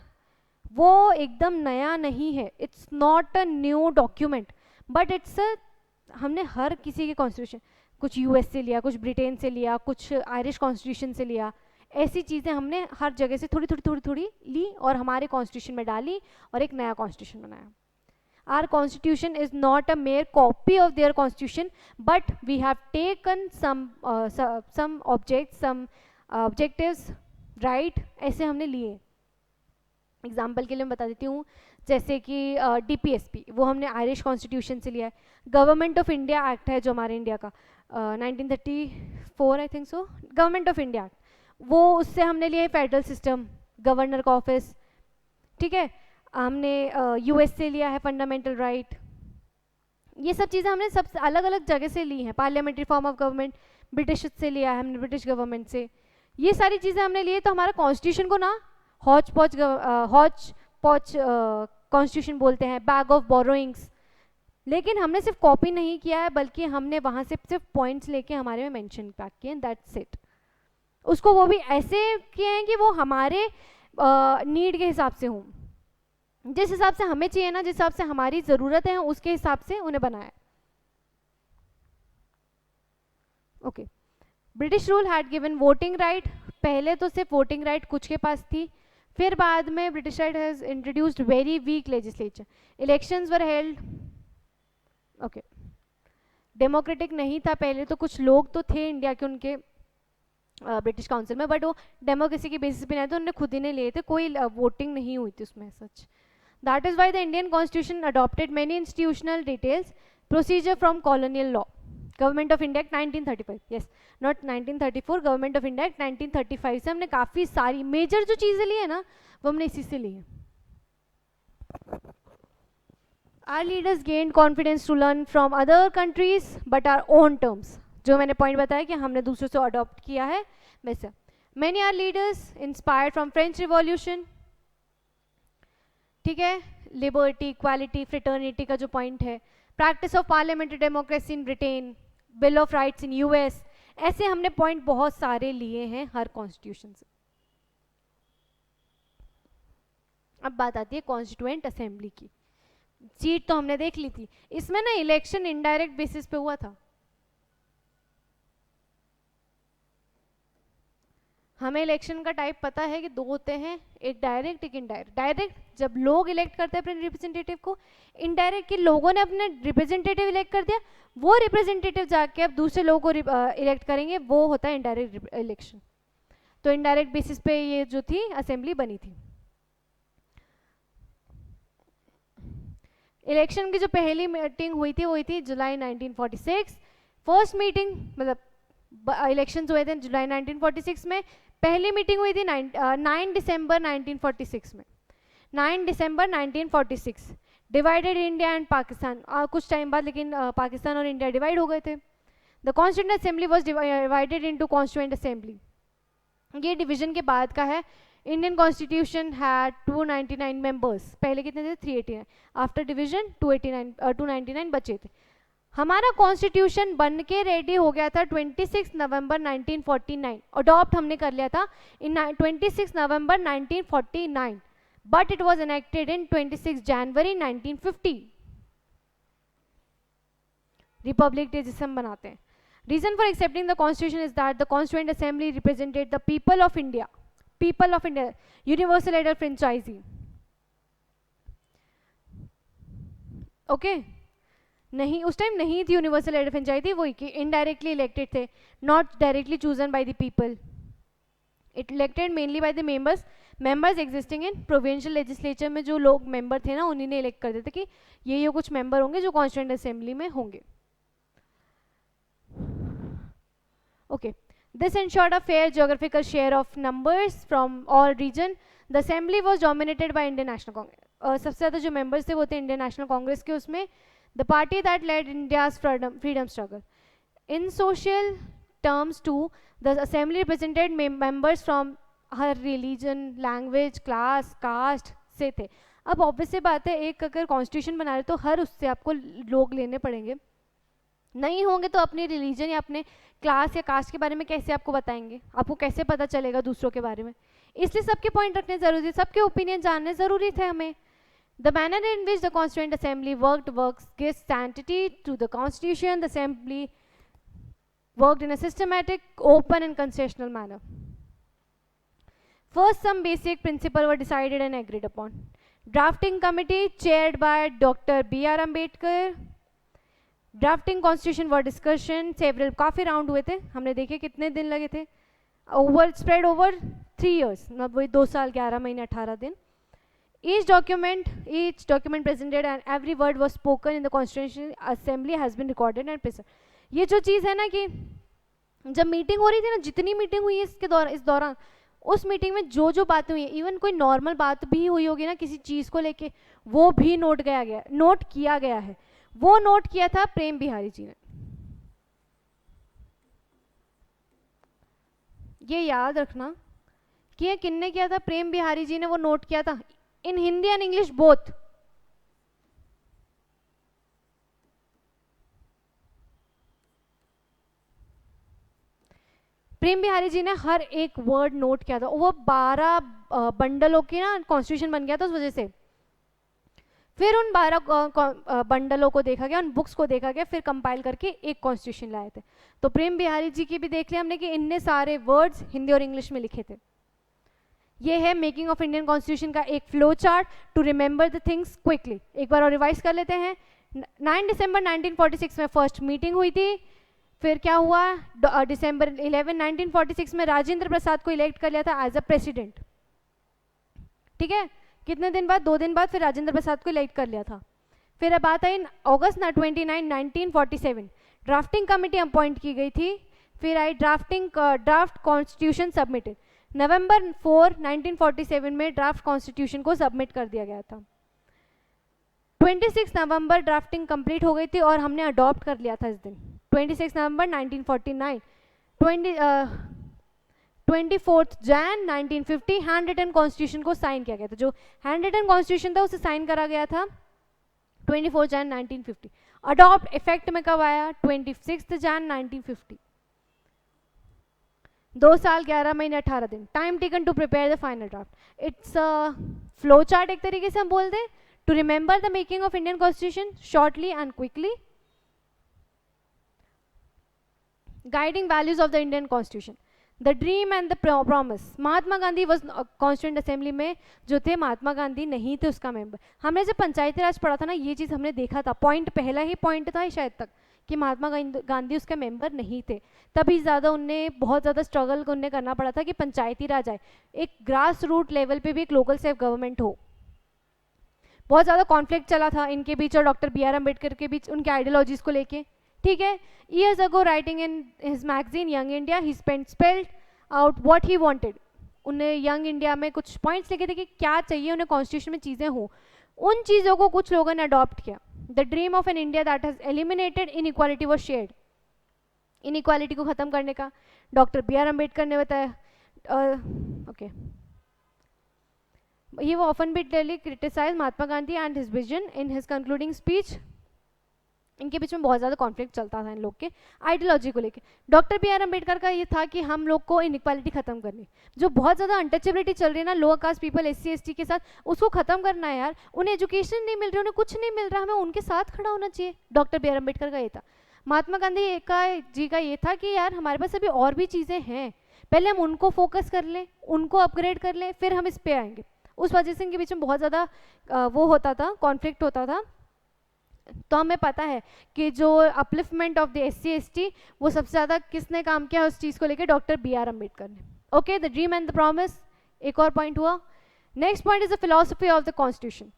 Speaker 1: वो एकदम नया नहीं है. It's not a new document but it's हमने हर किसी के कॉन्स्टिट्यूशन, कुछ यूएस से लिया, कुछ ब्रिटेन से लिया, कुछ आयरिश कॉन्स्टिट्यूशन से लिया, ऐसी चीज़ें हमने हर जगह से थोड़ी थोड़ी थोड़ी थोड़ी ली और हमारे कॉन्स्टिट्यूशन में डाली और एक नया कॉन्स्टिट्यूशन बनाया. Our constitution is not a mere copy of their constitution, but we have taken some objectives, right? ऐसे हमने लिए. एग्जाम्पल के लिए मैं बता देती हूँ, जैसे कि DPSP वो हमने आयरिश कॉन्स्टिट्यूशन से लिया है. गवर्नमेंट ऑफ इंडिया एक्ट है जो हमारे इंडिया का 1934 I think so, government of India act, वो उससे हमने लिया है फेडरल सिस्टम, गवर्नर का ऑफिस. ठीक है. हमने यूएस से लिया है फंडामेंटल राइट. ये सब चीज़ें हमने सब अलग अलग जगह से ली हैं. Parliamentary form of government British से लिया है हमने, ब्रिटिश गवर्नमेंट से. ये सारी चीज़ें हमने लिए. तो हमारा कॉन्स्टिट्यूशन को ना हॉच पॉच कॉन्स्टिट्यूशन बोलते हैं, बैग ऑफ बोरोइंग्स. लेकिन हमने सिर्फ कॉपी नहीं किया है बल्कि हमने वहाँ से सिर्फ पॉइंट्स लेके हमारे में मेंशन पैक किए, दैट्स इट. उसको वो भी ऐसे किए हैं कि वो हमारे नीड के हिसाब से हों, जिस हिसाब से हमें चाहिए ना, जिस हिसाब से हमारी ज़रूरत है उसके हिसाब से उन्हें बनाया. Okay. British rule had given voting right. पहले तो सिर्फ वोटिंग राइट कुछ के पास थी, फिर बाद में British right has introduced very weak legislature. Elections were held. Okay. Democratic नहीं था पहले, तो कुछ लोग तो थे इंडिया के उनके ब्रिटिश काउंसिल में, बट वो डेमोक्रेसी की बेसिस पे नहीं थे, उन्होंने खुद ही ने लिए थे, कोई वोटिंग नहीं हुई थी उसमें सच. That is why the Indian Constitution adopted many institutional details, procedure from colonial law. Government of India Act 1935, yes, not 1934, Government of India Act 1935 से हमने काफ़ी सारी मेजर जो चीज़ें ली है ना वो हमने इसी से ली है. Our leaders gained confidence to learn from other countries, but our own terms. जो मैंने पॉइंट बताया कि हमने दूसरों से अडॉप्ट किया है वैसे. Many are leaders inspired from French Revolution. ठीक है. लिबर्टी, इक्वालिटी, फ्रेटर्निटी का जो पॉइंट है, practice of parliamentary democracy in Britain, bill of rights in US, ऐसे हमने पॉइंट बहुत सारे लिए हैं हर कॉन्स्टिट्यूशन से. अब बात आती है कॉन्स्टिट्यूएंट असेंबली की. सीट तो हमने देख ली थी. इसमें ना इलेक्शन इनडायरेक्ट बेसिस पे हुआ था. हमें इलेक्शन का टाइप पता है कि दो होते हैं, एक डायरेक्ट एक इनडायरेक्ट. डायरेक्ट जब लोग इलेक्ट करते हैं अपने रिप्रेजेंटेटिव को. इनडायरेक्ट कि लोगों ने अपने रिप्रेजेंटेटिव इलेक्ट कर दिया, वो रिप्रेजेंटेटिव जाके अब दूसरे लोगों को इलेक्ट करेंगे, वो होता है इनडायरेक्ट इलेक्शन. तो इनडायरेक्ट बेसिस पे ये जो थी असेंबली बनी थी. इलेक्शन की जो पहली मीटिंग हुई थी वो हुई थी जुलाई 1946. फर्स्ट मीटिंग मतलब इलेक्शन हुए थे जुलाई 1946 में. पहली मीटिंग हुई थी 9 दिसंबर 1946 में. 9 दिसंबर 1946. Divided India and Pakistan. कुछ टाइम बाद लेकिन पाकिस्तान और इंडिया डिवाइड हो गए थे. The constituent assembly was divided into constituent assembly. ये डिवीजन के बाद का है. Indian constitution had 299 members. पहले कितने थे? 389. आफ्टर डिवीजन 299 बचे थे. हमारा कॉन्स्टिट्यूशन बन के रेडी हो गया था 26 नवंबर 1949. अडॉप्ट हमने कर लिया था इन 26 नवंबर 1949. but it was enacted in 26 January 1950. Republic Day जिसे हम बनाते हैं. Reason for accepting the constitution is that the Constituent Assembly represented the people of India, universal adult franchisee. Okay? नहीं, उस टाइम नहीं थी यूनिवर्सल एड फ्रेंचाइज थी, वही कि इनडायरेक्टली इलेक्टेड थे, not directly chosen by the people. It elected mainly by the members existing in provincial legislature में जो लोग मेंबर थे ना, उन्हीं ने इलेक्ट कर देते कि ये कुछ मेंबर होंगे जो कॉन्स्टिट्यूएंट असेंबली में होंगे. Okay, this ensured a fair geographical share of numbers from all region. The assembly was dominated by Indian National Congress. सबसे ज़्यादा जो members थे वो थे इंडियन नेशनल कांग्रेस के. उसमें the party that led India's freedom struggle. In social terms too, the assembly represented members from her religion, language, class, caste से थे. अब ऑब्वियस सी बात है, एक अगर कॉन्स्टिट्यूशन बना रहे तो हर उससे आपको लोग लेने पड़ेंगे. नहीं होंगे तो अपनी रिलीजन या अपने क्लास या कास्ट के बारे में कैसे आपको बताएंगे, आपको कैसे पता चलेगा दूसरों के बारे में. इसलिए सबके पॉइंट रखने जरूरी थे, सबके ओपिनियन जानने जरूरी थे हमें. The manner in which the Constituent Assembly gives sanctity to the Constitution. The Assembly worked in a systematic, open and constitutional manner. First, some basic principles were decided and agreed upon. Drafting Committee chaired by Dr. B.R. Ambedkar. Drafting Constitution for discussion. Several काफ़ी round हुए थे, हमने देखे कितने दिन लगे थे. Spread over 3 years, मतलब वही 2 साल 11 महीने 18 दिन. Each document presented and every word was spoken in the Constitutional Assembly has been recorded and preserved. ये जो चीज़ है ना कि जब मीटिंग हो रही थी ना, जितनी मीटिंग हुई है इस दौरान उस मीटिंग में जो जो बातें हुई है, इवन कोई नॉर्मल बात भी हुई होगी ना किसी चीज़ को लेके, वो भी नोट किया गया है. वो नोट किया था प्रेम बिहारी जी ने. ये याद रखना कि ये किन्ने किया था, प्रेम बिहारी जी ने वो नोट किया था. In Hindi and English both. प्रेम बिहारी जी ने हर एक वर्ड नोट किया था. वो 12 बंडलों की ना कॉन्स्टिट्यूशन बन गया था उस वजह से. फिर उन 12 बंडलों को देखा गया, उन बुक्स को देखा गया, फिर कंपाइल करके एक कॉन्स्टिट्यूशन लाए थे. तो प्रेम बिहारी जी की भी देख लिया हमने कि इनने सारे वर्ड्स हिंदी और इंग्लिश में लिखे थे. ये है मेकिंग ऑफ इंडियन कॉन्स्टिट्यूशन का एक flow chart to remember the things quickly. एक बार और रिवाइज कर लेते हैं. 9 दिसंबर 1946 में फर्स्ट मीटिंग हुई थी. फिर क्या हुआ, दिसंबर 11 1946 में राजेंद्र प्रसाद को इलेक्ट कर लिया था एज अ प्रेसिडेंट. ठीक है, कितने दिन बाद, 2 दिन बाद फिर राजेंद्र प्रसाद को इलेक्ट कर लिया था. फिर अब बात आई अगस्त 29 1947 ड्राफ्टिंग कमेटी अपॉइंट की गई थी. फिर आई ड्राफ्ट कॉन्स्टिट्यूशन सबमिटेड. नवंबर 4 1947 में ड्राफ्ट कॉन्स्टिट्यूशन को सबमिट कर दिया गया था. 26 नवंबर ड्राफ्टिंग कंप्लीट हो गई थी और हमने अडॉप्ट कर लिया था इस दिन. 26 नवंबर 1949. 24 जैन 1950 हैंड रिटन कॉन्स्टिट्यूशन को साइन किया गया था. जो हैंड रिटन कॉन्स्टिट्यूशन था उसे साइन करा गया था 24 जैन 1950. अडॉप्ट इफेक्ट में कब आया, 26 जैन 1950. 2 साल 11 महीने 18 दिन. Time taken to prepare the final draft. It's flow chart एक तरीके से हम बोल दें to remember the making of Indian constitution shortly and quickly. Guiding values of the Indian constitution, the dream and the promise. Mahatma Gandhi was constituent assembly में जो थे, महात्मा गांधी नहीं थे उसका मेंबर. हमने जब पंचायती राज पढ़ा था ना, ये चीज़ हमने देखा था. पॉइंट पहला ही पॉइंट था शायद तक कि महात्मा गांधी उसके मेंबर नहीं थे. तभी ज़्यादा उनने बहुत ज़्यादा स्ट्रगल उन्हें करना पड़ा था कि पंचायती राज आए, एक ग्रास रूट लेवल पे भी एक लोकल सेल्फ गवर्नमेंट हो. बहुत ज़्यादा कॉन्फ्लिक्ट चला था इनके बीच और डॉक्टर बी आर अम्बेडकर के बीच उनके आइडियोलॉजीज़ को लेके. ठीक है, years ago writing in his magazine young India he spelled out what he wanted. उन्हें यंग इंडिया में कुछ पॉइंट्स लिखे थे कि क्या चाहिए उन्हें कॉन्स्टिट्यूशन में चीज़ें हों. उन चीज़ों को कुछ लोगों ने अडॉप्ट किया. The dream of an India that has eliminated inequality was shared. Inequality को ख़त्म करने का डॉक्टर बी आर अम्बेडकर ने बताया. Okay, he often bitterly criticized Mahatma Gandhi and his vision in his concluding speech. इनके बीच में बहुत ज़्यादा कॉन्फ्लिक्ट चलता था इन लोग के आइडियोलॉजी को लेके। डॉक्टर बी आर अम्बेडकर का ये था कि हम लोग को इनइक्वालिटी खत्म करनी, जो बहुत ज़्यादा अनटचेबिलिटी चल रही है ना lower caste people SC ST के साथ, उसको खत्म करना है यार। उन्हें एजुकेशन नहीं मिल रही, उन्हें कुछ नहीं मिल रहा, हमें उनके साथ खड़ा होना चाहिए। डॉक्टर बी आर अम्बेडकर का ये था। महात्मा गांधी जी का ये था कि यार हमारे पास अभी और भी चीज़ें हैं, पहले हम उनको फोकस कर लें, उनको अपग्रेड कर लें, फिर हम इस पे आएंगे। उस वजह से इनके बीच में बहुत ज़्यादा वो होता था, कॉन्फ्लिक्ट होता था। तो हमें पता है कि जो upliftment of the SC ST वो सबसे ज़्यादा किसने काम किया उस चीज़ को लेके, डॉक्टर बी आर अम्बेडकर ने। Okay, the dream and the promise एक और पॉइंट हुआ। Next point is the philosophy of the constitution.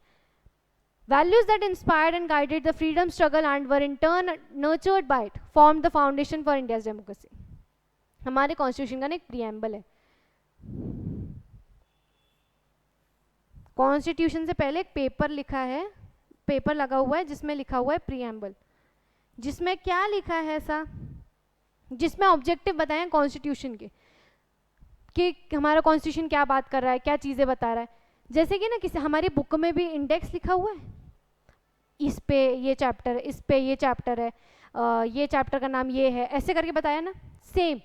Speaker 1: Values that inspired and guided the freedom struggle and were in turn nurtured by it formed the foundation for India's democracy. हमारे constitution का ना एक preamble है। Constitution से पहले एक paper लिखा है, पेपर लगा हुआ है जिसमें लिखा हुआ है प्रीएम्बल, जिसमें क्या लिखा है ऐसा, जिसमें ऑब्जेक्टिव बताए हैं कॉन्स्टिट्यूशन के कि हमारा कॉन्स्टिट्यूशन क्या बात कर रहा है, क्या चीज़ें बता रहा है। जैसे कि ना किसी हमारी बुक में भी इंडेक्स लिखा हुआ है, इस पे ये चैप्टर, इस पे ये चैप्टर है, ये चैप्टर का नाम ये है, ऐसे करके बताया ना। Same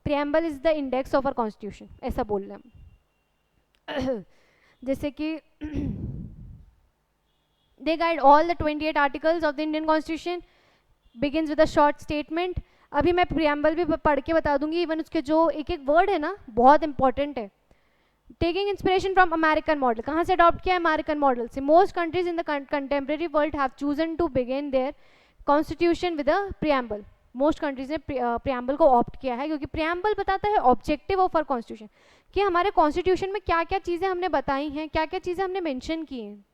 Speaker 1: preamble is the index of our constitution, ऐसा बोल रहे हम। जैसे कि they guide all the 28 articles of the Indian Constitution, begins with a short statement। अभी मैं प्रीएम्बल भी पढ़ के बता दूंगी, इवन उसके जो एक एक वर्ड है ना बहुत इंपॉर्टेंट है। Taking inspiration from American model, कहाँ से अडॉप्ट किया है, अमेरिकन मॉडल से। Most countries in the contemporary world have chosen to begin their constitution with a preamble. Most countries ने प्रीएम्बल को ऑप्ट किया है क्योंकि प्रीएम्बल बताता है ऑब्जेक्टिव ऑफ आवर कॉन्स्टिट्यूशन, कि हमारे कॉन्स्टिट्यूशन में क्या क्या चीज़ें हमने बताई हैं, क्या क्या चीज़ें हमने मेंशन की हैं,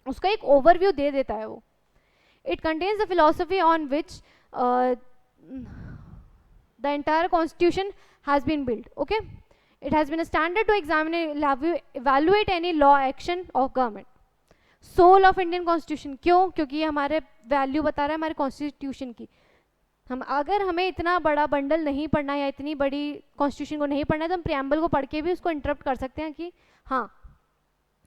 Speaker 1: उसका एक ओवरव्यू दे देता है वो। It contains the philosophy on which the entire constitution has been build. Okay, it has been a standard to examine and evaluate any law action of government। Soul of Indian constitution, क्यों? क्योंकि ये हमारे value बता रहा है हमारे constitution की। हम अगर हमें इतना बड़ा बंडल नहीं पढ़ना या इतनी बड़ी कॉन्स्टिट्यूशन को नहीं पढ़ना है तो हम प्रीएम्बल को पढ़ के भी उसको इंटरप्ट कर सकते हैं कि हाँ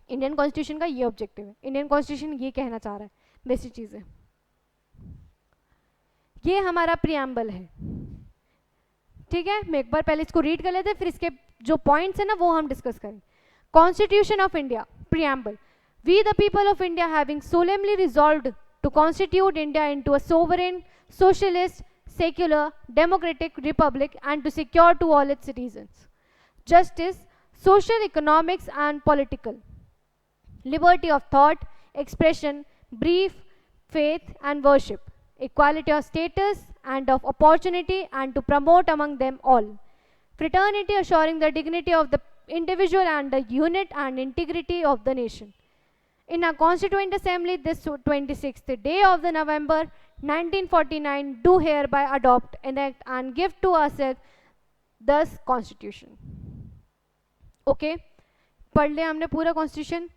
Speaker 1: इंडियन कॉन्स्टिट्यूशन का ये ऑब्जेक्टिव है, इंडियन कॉन्स्टिट्यूशन ये कहना चाह रहा है, बेसिक चीज़ें। ये हमारा प्रीएम्बल है, ठीक है। मैं एक बार पहले इसको रीड कर लेते हैं, फिर इसके जो पॉइंट्स है ना वो हम डिस्कस करें। Constitution of India, preamble. We the people of India having solemnly resolved to constitute India into a sovereign, socialist, secular, democratic republic and to secure to all its citizens justice, social, economics and political liberty of thought, expression, belief, faith and worship, equality of status and of opportunity and to promote among them all fraternity, assuring the dignity of the individual and the unit and integrity of the nation. In our Constituent Assembly this 26th day of the November 1949 do hereby adopt, enact and give to ourselves thus Constitution। Okay, पढ़ लिया हमने पूरा constitution.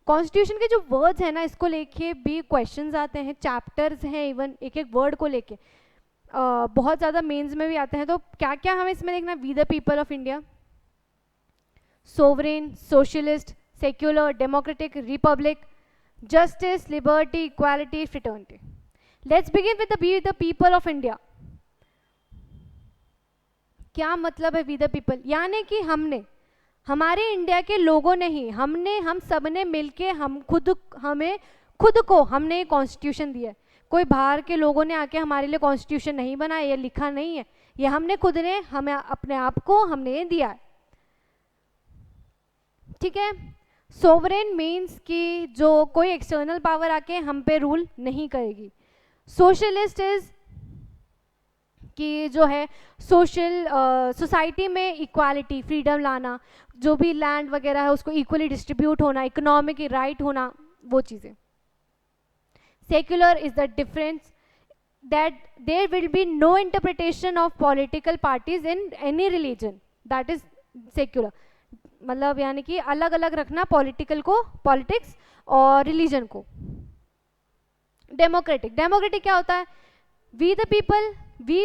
Speaker 1: Constitution के जो words हैं ना इसको लेके भी क्वेश्चंस आते हैं, चैप्टर्स हैं, इवन एक एक वर्ड को लेके बहुत ज़्यादा मेंस में भी आते हैं। तो क्या क्या हमें इसमें देखना, we the people of India, sovereign, socialist, secular, democratic, republic, justice, liberty, equality, fraternity। Let's begin with the we the people of India। क्या मतलब है we the people? यानी कि हमने, हमारे इंडिया के लोगों ने ही, हम सब ने मिलके हमें खुद को हमने कॉन्स्टिट्यूशन दिया है। कोई बाहर के लोगों ने आके हमारे लिए कॉन्स्टिट्यूशन नहीं बनाया, ये लिखा नहीं है, ये हमने खुद ने, हमें अपने आप को हमने दिया है, ठीक है। सोवरेन मीन्स कि जो कोई एक्सटर्नल पावर आके हम पे रूल नहीं करेगी। सोशलिस्ट इज कि जो है सोशल सोसाइटी में इक्वालिटी, फ्रीडम लाना, जो भी लैंड वगैरह है उसको इक्वली डिस्ट्रीब्यूट होना, इकोनॉमिक राइट होना, वो चीज़ें। Secular is the difference that there will be no interpretation of political parties in any religion, that is secular. मतलब यानी कि अलग अलग रखना पॉलिटिकल को, पॉलिटिक्स और रिलीजन को। डेमोक्रेटिक, डेमोक्रेटिक क्या होता है, we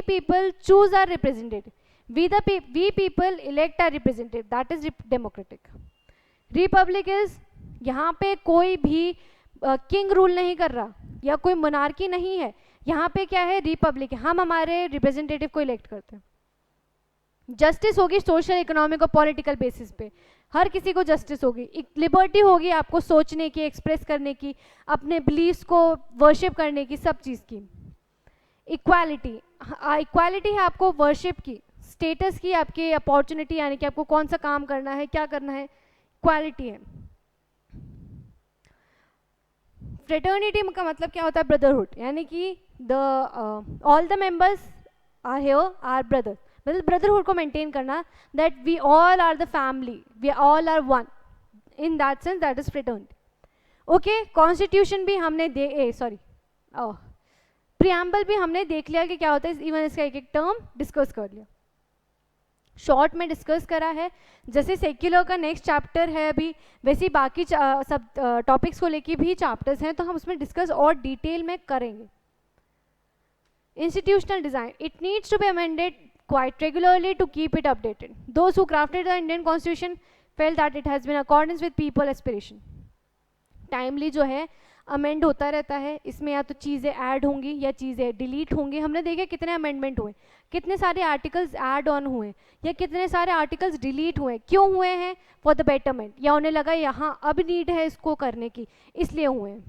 Speaker 1: people choose our representative, we people elect our representative, that is democratic. Republic is यहाँ पे कोई भी किंग रूल नहीं कर रहा, या कोई मोनार्की नहीं है, यहाँ पे क्या है, रिपब्लिक है, हम हमारे रिप्रेजेंटेटिव को इलेक्ट करते हैं। जस्टिस होगी सोशल, इकोनॉमिक और पॉलिटिकल बेसिस पे, हर किसी को जस्टिस होगी। एक लिबर्टी होगी आपको सोचने की, एक्सप्रेस करने की, अपने बिलीव्स को वर्शिप करने की, सब चीज़ की। इक्वालिटी, इक्वालिटी है आपको वर्शिप की, स्टेटस की, आपकी अपॉर्चुनिटी, यानी कि आपको कौन सा काम करना है, क्या करना है, इक्वालिटी है। फ्रेटर्निटी का मतलब क्या होता है, ब्रदरहुड, यानी कि the all the members are here are brother, मतलब ब्रदरहुड को मेंटेन करना, that we all are the family, we all are one, in that sense that is fraternity. Okay, constitution भी हमने प्रियम्बल भी हमने देख लिया कि क्या होता है, इवन इसका एक एक टर्म डिस्कस कर लिया, शॉर्ट में डिस्कस करा है। जैसे सेक्युलर का नेक्स्ट चैप्टर है अभी, वैसे ही बाकी सब टॉपिक्स को लेके भी चैप्टर्स हैं, तो हम उसमें डिस्कस और डिटेल में करेंगे। Institutional design, it needs to be amended quite regularly to keep it updated. Those who crafted the Indian Constitution felt that it has been in accordance with people aspiration. Timely जो है amend होता रहता है, इसमें या तो चीज़ें add होंगी या चीज़ें डिलीट होंगी। हमने देखे कितने अमेंडमेंट हुए, कितने सारे आर्टिकल्स ऐड ऑन हुए या कितने सारे आर्टिकल्स डिलीट हुए, क्यों हुए हैं, फॉर द बेटरमेंट, या उन्हें लगा यहाँ अब नीड है इसको करने की, इसलिए हुए।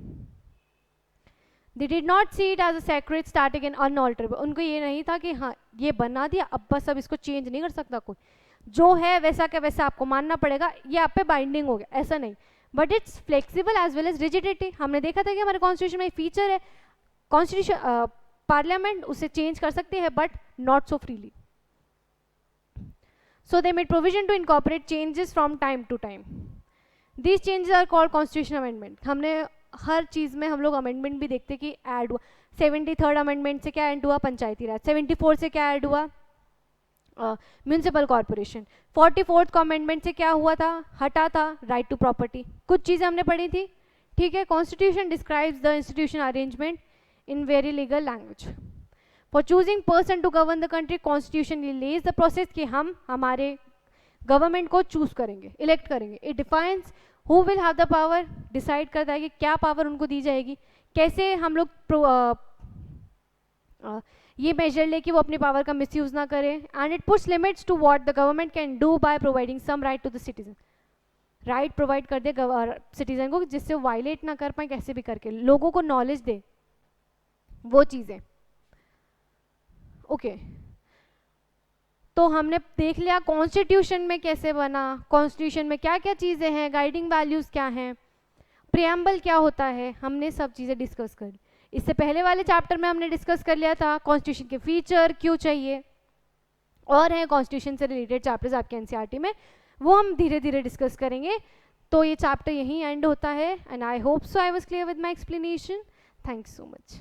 Speaker 1: They did not see it as a sacred, static and unalterable. उनको ये नहीं था कि हाँ ये बना दिया अब बस अब इसको चेंज नहीं कर सकता कोई, जो है वैसा का वैसा आपको मानना पड़ेगा, ये आप पे बाइंडिंग हो गया, ऐसा नहीं। But it's flexible as well as rigidity. हमने देखा था कि हमारे कॉन्स्टिट्यूशन में फीचर है, कॉन्स्टिट्यूशन पार्लियामेंट उसे चेंज कर सकती है but not so freely. So they made provision to incorporate changes from time to time. These changes are called constitution amendment. हमने हर चीज़ में हम लोग अमेंडमेंट भी देखते कि ऐड हुआ। 73rd अमेंडमेंट से क्या ऐड हुआ, पंचायती राज। 74 से क्या ऐड हुआ, म्यूनिसिपल कॉर्पोरेशन। 44th अमेंडमेंट से क्या हुआ था, हटा था राइट टू प्रॉपर्टी। कुछ चीज़ें हमने पढ़ी थी, ठीक है। Constitution describes the institution arrangement in very legal language. For choosing person to govern the country, constitution lays the process कि हम हमारे गवर्नमेंट को चूज करेंगे, इलेक्ट करेंगे। It defines who will have the power, decide करता है कि क्या पावर उनको दी जाएगी, कैसे हम लोग ये मेजर ले कि वो अपनी पावर का मिसयूज ना करें। And it puts limits to what the government can do by providing some right to the citizen. Right provide कर दे सिटीजन को जिससे वो वायलेट ना कर पाए, कैसे भी करके लोगों को नॉलेज दे, वो चीज़ें। ओके तो हमने देख लिया कॉन्स्टिट्यूशन में कैसे बना, कॉन्स्टिट्यूशन में क्या क्या चीज़ें हैं, गाइडिंग वैल्यूज़ क्या हैं, प्रियम्बल क्या होता है, हमने सब चीज़ें डिस्कस कर ली। इससे पहले वाले चैप्टर में हमने डिस्कस कर लिया था कॉन्स्टिट्यूशन के फीचर क्यों चाहिए, और हैं कॉन्स्टिट्यूशन से रिलेटेड चैप्टर्स आपके एनसीईआरटी में, वो हम धीरे धीरे डिस्कस करेंगे। तो ये चैप्टर यहीं एंड होता है and I hope so I was clear with my explanation. Thank you so much.